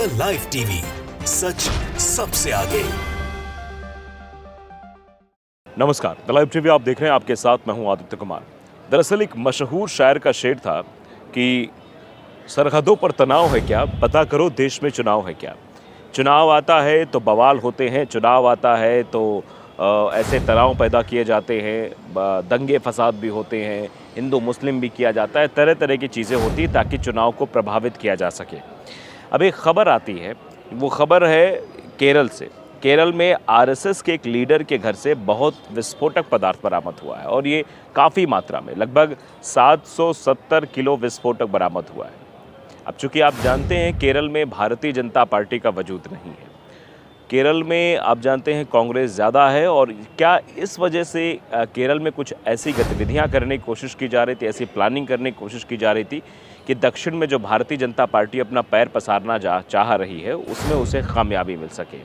The live TV, सच सबसे आगे। नमस्कार, द लाइव टीवी आप देख रहे हैं। आपके साथ मैं हूं आदित्य कुमार। दरअसल एक मशहूर शायर का शेर था कि सरहदों पर तनाव है क्या, पता करो देश में चुनाव है क्या। चुनाव आता है तो बवाल होते हैं, चुनाव आता है तो ऐसे तनाव पैदा किए जाते हैं, दंगे फसाद भी होते हैं, हिंदू मुस्लिम भी किया जाता है, तरह तरह की चीज़ें होती हैं ताकि चुनाव को प्रभावित किया जा सके। अब एक खबर आती है, वो खबर है केरल से। केरल में आरएसएस के एक लीडर के घर से बहुत विस्फोटक पदार्थ बरामद हुआ है और ये काफ़ी मात्रा में, लगभग 770 किलो विस्फोटक बरामद हुआ है। अब चूंकि आप जानते हैं केरल में भारतीय जनता पार्टी का वजूद नहीं है, केरल में आप जानते हैं कांग्रेस ज़्यादा है, और क्या इस वजह से केरल में कुछ ऐसी गतिविधियां करने की कोशिश की जा रही थी, ऐसी प्लानिंग करने की कोशिश की जा रही थी कि दक्षिण में जो भारतीय जनता पार्टी अपना पैर पसारना चाह रही है उसमें उसे कामयाबी मिल सके।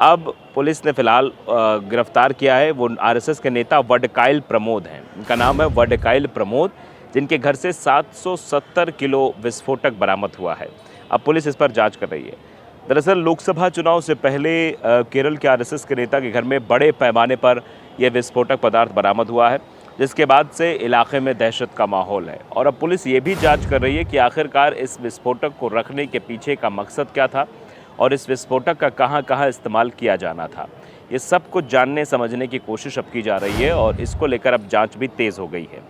अब पुलिस ने फिलहाल गिरफ्तार किया है, वो आरएसएस के नेता वडकाइल प्रमोद हैं। इनका नाम है वडकाइल प्रमोद, जिनके घर से 770 किलो विस्फोटक बरामद हुआ है। अब पुलिस इस पर जांच कर रही है। दरअसल लोकसभा चुनाव से पहले केरल के आरएसएस के नेता के घर में बड़े पैमाने पर यह विस्फोटक पदार्थ बरामद हुआ है, जिसके बाद से इलाके में दहशत का माहौल है। और अब पुलिस ये भी जांच कर रही है कि आखिरकार इस विस्फोटक को रखने के पीछे का मकसद क्या था और इस विस्फोटक का कहां कहां इस्तेमाल किया जाना था। ये सब कुछ जानने समझने की कोशिश अब की जा रही है और इसको लेकर अब जांच भी तेज़ हो गई है।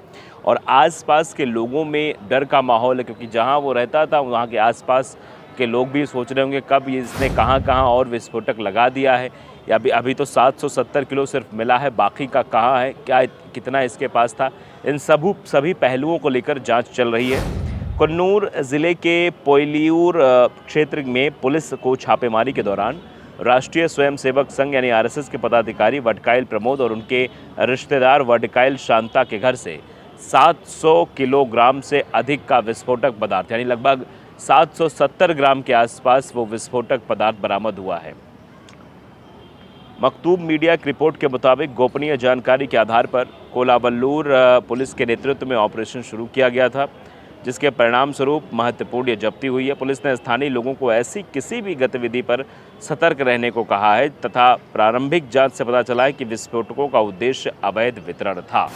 और आसपास के लोगों में डर का माहौल है, क्योंकि जहां वो रहता था वहां के आसपास के लोग भी सोच रहे होंगे कब इसने कहां कहां और विस्फोटक लगा दिया है, या अभी तो 770 किलो सिर्फ मिला है, बाकी का कहां है, क्या कितना इसके पास था। इन सभी पहलुओं को लेकर जांच चल रही है। कन्नूर ज़िले के पोइलियूर क्षेत्र में पुलिस को छापेमारी के दौरान राष्ट्रीय स्वयंसेवक संघ यानी आरएसएस के पदाधिकारी वडकाइल प्रमोद और उनके रिश्तेदार वडकाइल शांता के घर से 700 किलोग्राम से अधिक का विस्फोटक पदार्थ यानी लगभग 770 ग्राम के आसपास वो विस्फोटक पदार्थ बरामद हुआ है। मकतूब मीडिया की रिपोर्ट के मुताबिक गोपनीय जानकारी के आधार पर कोलाबल्लूर पुलिस के नेतृत्व में ऑपरेशन शुरू किया गया था, जिसके परिणाम स्वरूप महत्वपूर्ण जब्ती हुई है। पुलिस ने स्थानीय लोगों को ऐसी किसी भी गतिविधि पर सतर्क रहने को कहा है तथा प्रारंभिक जांच से पता चला है कि विस्फोटकों का उद्देश्य अवैध वितरण था।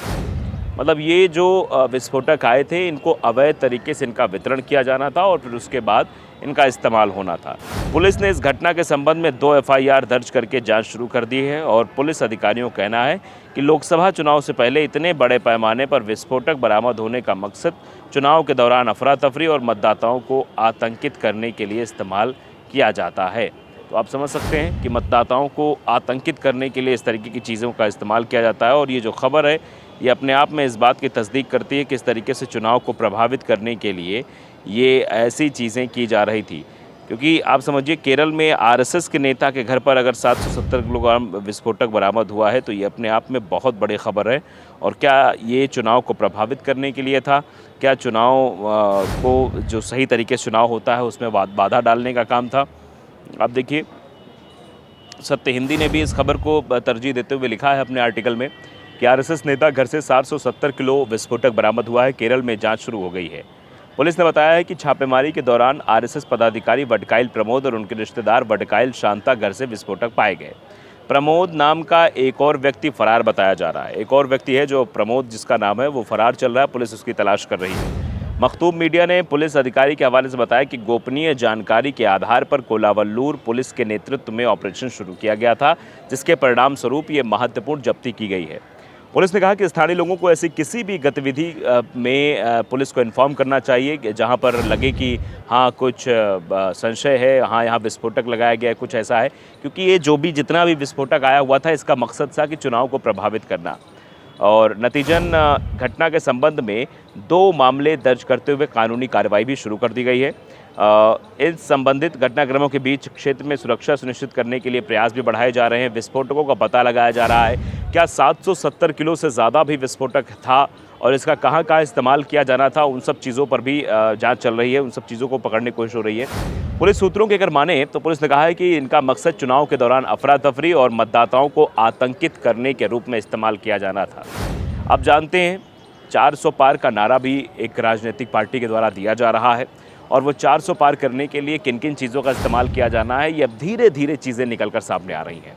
मतलब ये जो विस्फोटक आए थे, इनको अवैध तरीके से इनका वितरण किया जाना था और फिर उसके बाद इनका इस्तेमाल होना था। पुलिस ने इस घटना के संबंध में 2 एफआईआर दर्ज करके जांच शुरू कर दी है और पुलिस अधिकारियों का कहना है कि लोकसभा चुनाव से पहले इतने बड़े पैमाने पर विस्फोटक बरामद होने का मकसद चुनाव के दौरान अफरा तफरी और मतदाताओं को आतंकित करने के लिए इस्तेमाल किया जाता है। तो आप समझ सकते हैं कि मतदाताओं को आतंकित करने के लिए इस तरीके की चीज़ों का इस्तेमाल किया जाता है। और ये जो खबर है ये अपने आप में इस बात की तस्दीक करती है कि इस तरीके से चुनाव को प्रभावित करने के लिए ये ऐसी चीज़ें की जा रही थी। क्योंकि आप समझिए केरल में आरएसएस के नेता के घर पर अगर 770 किलोग्राम विस्फोटक बरामद हुआ है तो ये अपने आप में बहुत बड़ी खबर है। और क्या ये चुनाव को प्रभावित करने के लिए था, क्या चुनाव को जो सही तरीके से चुनाव होता है उसमें बाधा डालने का काम था। आप देखिए सत्य हिंदी ने भी इस खबर को तरजीह देते हुए लिखा है अपने आर्टिकल में कि आरएसएस नेता घर से 770 किलो विस्फोटक बरामद हुआ है, केरल में जांच शुरू हो गई है। पुलिस ने बताया है कि छापेमारी के दौरान आरएसएस पदाधिकारी वडकाइल प्रमोद और उनके रिश्तेदार वडकाइल शांता घर से विस्फोटक पाए गए। प्रमोद नाम का एक और व्यक्ति फरार बताया जा रहा है। एक और व्यक्ति है जो प्रमोद जिसका नाम है वो फरार चल रहा है, पुलिस उसकी तलाश कर रही है। मखतूब मीडिया ने पुलिस अधिकारी के हवाले से बताया कि गोपनीय जानकारी के आधार पर कोलाबल्लूर पुलिस के नेतृत्व में ऑपरेशन शुरू किया गया था, जिसके परिणाम स्वरूप ये महत्वपूर्ण जब्ती की गई है। पुलिस ने कहा कि स्थानीय लोगों को ऐसी किसी भी गतिविधि में पुलिस को इन्फॉर्म करना चाहिए जहां पर लगे कि हाँ कुछ संशय है, हाँ यहाँ विस्फोटक लगाया गया है, कुछ ऐसा है। क्योंकि ये जितना भी विस्फोटक आया हुआ था इसका मकसद था कि चुनाव को प्रभावित करना। और नतीजन घटना के संबंध में 2 मामले दर्ज करते हुए कानूनी कार्रवाई भी शुरू कर दी गई है। इन संबंधित घटनाक्रमों के बीच क्षेत्र में सुरक्षा सुनिश्चित करने के लिए प्रयास भी बढ़ाए जा रहे हैं। विस्फोटकों का पता लगाया जा रहा है, क्या 770 किलो से ज़्यादा भी विस्फोटक था और इसका कहाँ कहाँ इस्तेमाल किया जाना था, उन सब चीज़ों पर भी जांच चल रही है, उन सब चीज़ों को पकड़ने की कोशिश हो रही है। पुलिस सूत्रों की अगर माने तो पुलिस ने कहा है कि इनका मकसद चुनाव के दौरान अफरा तफरी और मतदाताओं को आतंकित करने के रूप में इस्तेमाल किया जाना था। आप जानते हैं 400 पार का नारा भी एक राजनीतिक पार्टी के द्वारा दिया जा रहा है और वो 400 पार करने के लिए किन किन चीज़ों का इस्तेमाल किया जाना है, ये अब धीरे धीरे चीज़ें निकल कर सामने आ रही हैं।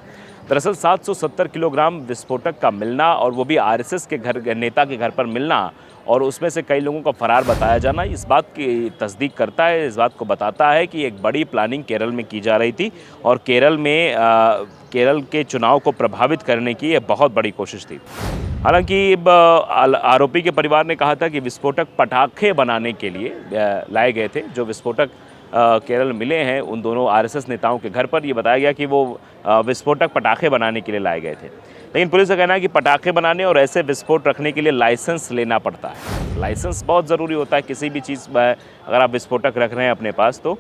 दरअसल 770 किलोग्राम विस्फोटक का मिलना और वो भी आरएसएस के नेता के घर पर मिलना और उसमें से कई लोगों को फरार बताया जाना इस बात की तस्दीक करता है, इस बात को बताता है कि एक बड़ी प्लानिंग केरल में की जा रही थी और केरल के चुनाव को प्रभावित करने की ये बहुत बड़ी कोशिश थी। हालांकि आरोपी के परिवार ने कहा था कि विस्फोटक पटाखे बनाने के लिए लाए गए थे। जो विस्फोटक केरल मिले हैं उन दोनों आरएसएस नेताओं के घर पर, ये बताया गया कि वो विस्फोटक पटाखे बनाने के लिए लाए गए थे। लेकिन पुलिस का कहना है कि पटाखे बनाने और ऐसे विस्फोट रखने के लिए लाइसेंस लेना पड़ता है। लाइसेंस बहुत ज़रूरी होता है किसी भी चीज़ में। अगर आप विस्फोटक रख रहे हैं अपने पास तो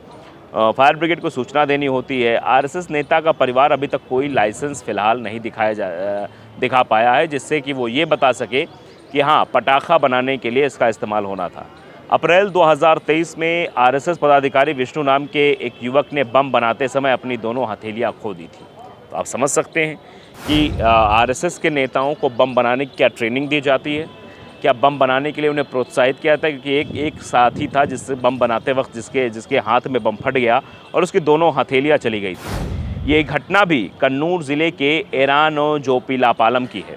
फायर ब्रिगेड को सूचना देनी होती है। आरएसएस नेता का परिवार अभी तक कोई लाइसेंस फ़िलहाल नहीं दिखा पाया है जिससे कि वो ये बता सके कि हाँ, पटाखा बनाने के लिए इसका इस्तेमाल होना था। अप्रैल 2023 में आरएसएस पदाधिकारी विष्णु नाम के एक युवक ने बम बनाते समय अपनी दोनों हथेलियां खो दी थी। तो आप समझ सकते हैं कि आरएसएस के नेताओं को बम बनाने की क्या ट्रेनिंग दी जाती है, क्या बम बनाने के लिए उन्हें प्रोत्साहित किया था। क्योंकि एक साथी था जिससे बम बनाते वक्त जिसके हाथ में बम फट गया और उसकी दोनों हथेलियाँ चली गई थी। ये घटना भी कन्नूर ज़िले के एरानोजोपिलापालम की है।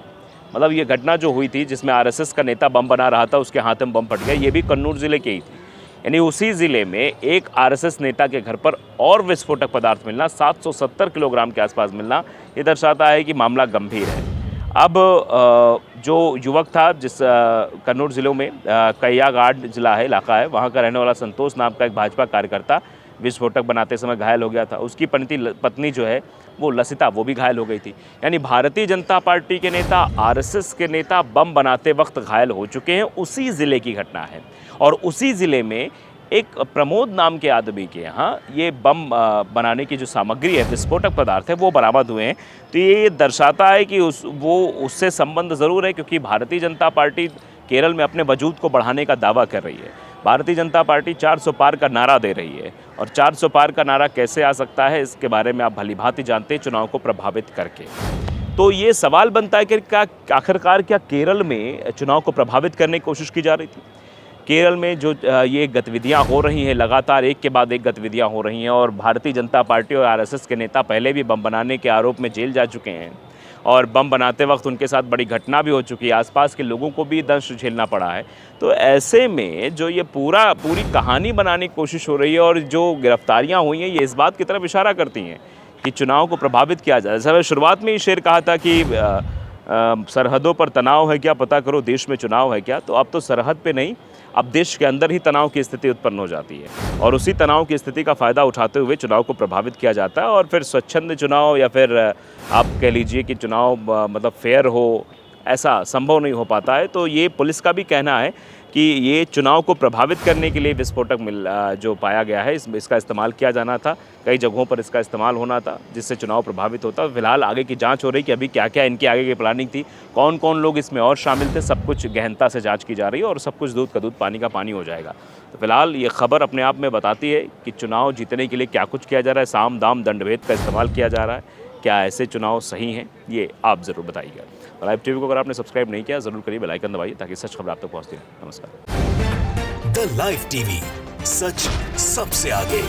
मतलब ये घटना जो हुई थी जिसमें आरएसएस का नेता बम बना रहा था, उसके हाथ में बम फट गया, ये भी कन्नूर ज़िले के ही थी। यानी उसी ज़िले में एक आरएसएस नेता के घर पर और विस्फोटक पदार्थ मिलना, 770 किलोग्राम के आसपास मिलना, ये दर्शाता है कि मामला गंभीर है। अब जो युवक था जिस कन्नूर ज़िलों में कैयाघाट ज़िला है, इलाका है, वहाँ का रहने वाला संतोष नाम का एक भाजपा कार्यकर्ता विस्फोटक बनाते समय घायल हो गया था। उसकी पत्नी जो है वो लसिता, वो भी घायल हो गई थी। यानी भारतीय जनता पार्टी के नेता, आरएसएस के नेता बम बनाते वक्त घायल हो चुके हैं। उसी ज़िले की घटना है और उसी ज़िले में एक प्रमोद नाम के आदमी के यहाँ ये बम बनाने की जो सामग्री है, विस्फोटक पदार्थ है, वो बरामद हुए हैं। तो ये दर्शाता है कि उससे संबंध ज़रूर है, क्योंकि भारतीय जनता पार्टी केरल में अपने वजूद को बढ़ाने का दावा कर रही है। भारतीय जनता पार्टी 400 पार का नारा दे रही है और 400 पार का नारा कैसे आ सकता है इसके बारे में आप भलीभांति जानते हैं, चुनाव को प्रभावित करके। तो ये सवाल बनता है कि आखिरकार क्या केरल में चुनाव को प्रभावित करने की कोशिश की जा रही थी। केरल में जो ये गतिविधियां हो रही हैं, लगातार एक के बाद एक गतिविधियां हो रही हैं और भारतीय जनता पार्टी और आरएसएस के नेता पहले भी बम बनाने के आरोप में जेल जा चुके हैं और बम बनाते वक्त उनके साथ बड़ी घटना भी हो चुकी है, आसपास के लोगों को भी दंश झेलना पड़ा है। तो ऐसे में जो ये पूरी कहानी बनाने की कोशिश हो रही है और जो गिरफ्तारियां हुई हैं, ये इस बात की तरफ इशारा करती हैं कि चुनाव को प्रभावित किया जाए। जैसे शुरुआत में ही शेर कहा था कि सरहदों पर तनाव है क्या, पता करो देश में चुनाव है क्या। तो अब तो सरहद पे नहीं, अब देश के अंदर ही तनाव की स्थिति उत्पन्न हो जाती है और उसी तनाव की स्थिति का फ़ायदा उठाते हुए चुनाव को प्रभावित किया जाता है और फिर स्वच्छंद चुनाव या फिर आप कह लीजिए कि चुनाव मतलब फेयर हो, ऐसा संभव नहीं हो पाता है। तो ये पुलिस का भी कहना है कि ये चुनाव को प्रभावित करने के लिए विस्फोटक जो पाया गया है, इसका इस्तेमाल किया जाना था। कई जगहों पर इसका इस्तेमाल होना था जिससे चुनाव प्रभावित होता। फिलहाल आगे की जांच हो रही कि अभी क्या क्या इनकी आगे की प्लानिंग थी, कौन कौन लोग इसमें और शामिल थे, सब कुछ गहनता से जांच की जा रही है और सब कुछ दूध का दूध पानी का पानी हो जाएगा। तो फिलहाल ये खबर अपने आप में बताती है कि चुनाव जीतने के लिए क्या कुछ किया जा रहा है, साम दाम दंडभेद का इस्तेमाल किया जा रहा है। क्या ऐसे चुनाव सही हैं, ये आप ज़रूर बताइएगा। लाइव टीवी को अगर आपने सब्सक्राइब नहीं किया ज़रूर करिए, बेल आइकन दबाइए ताकि सच खबर आप तक पहुंचती है। नमस्कार। द लाइव टीवी, सच सबसे आगे।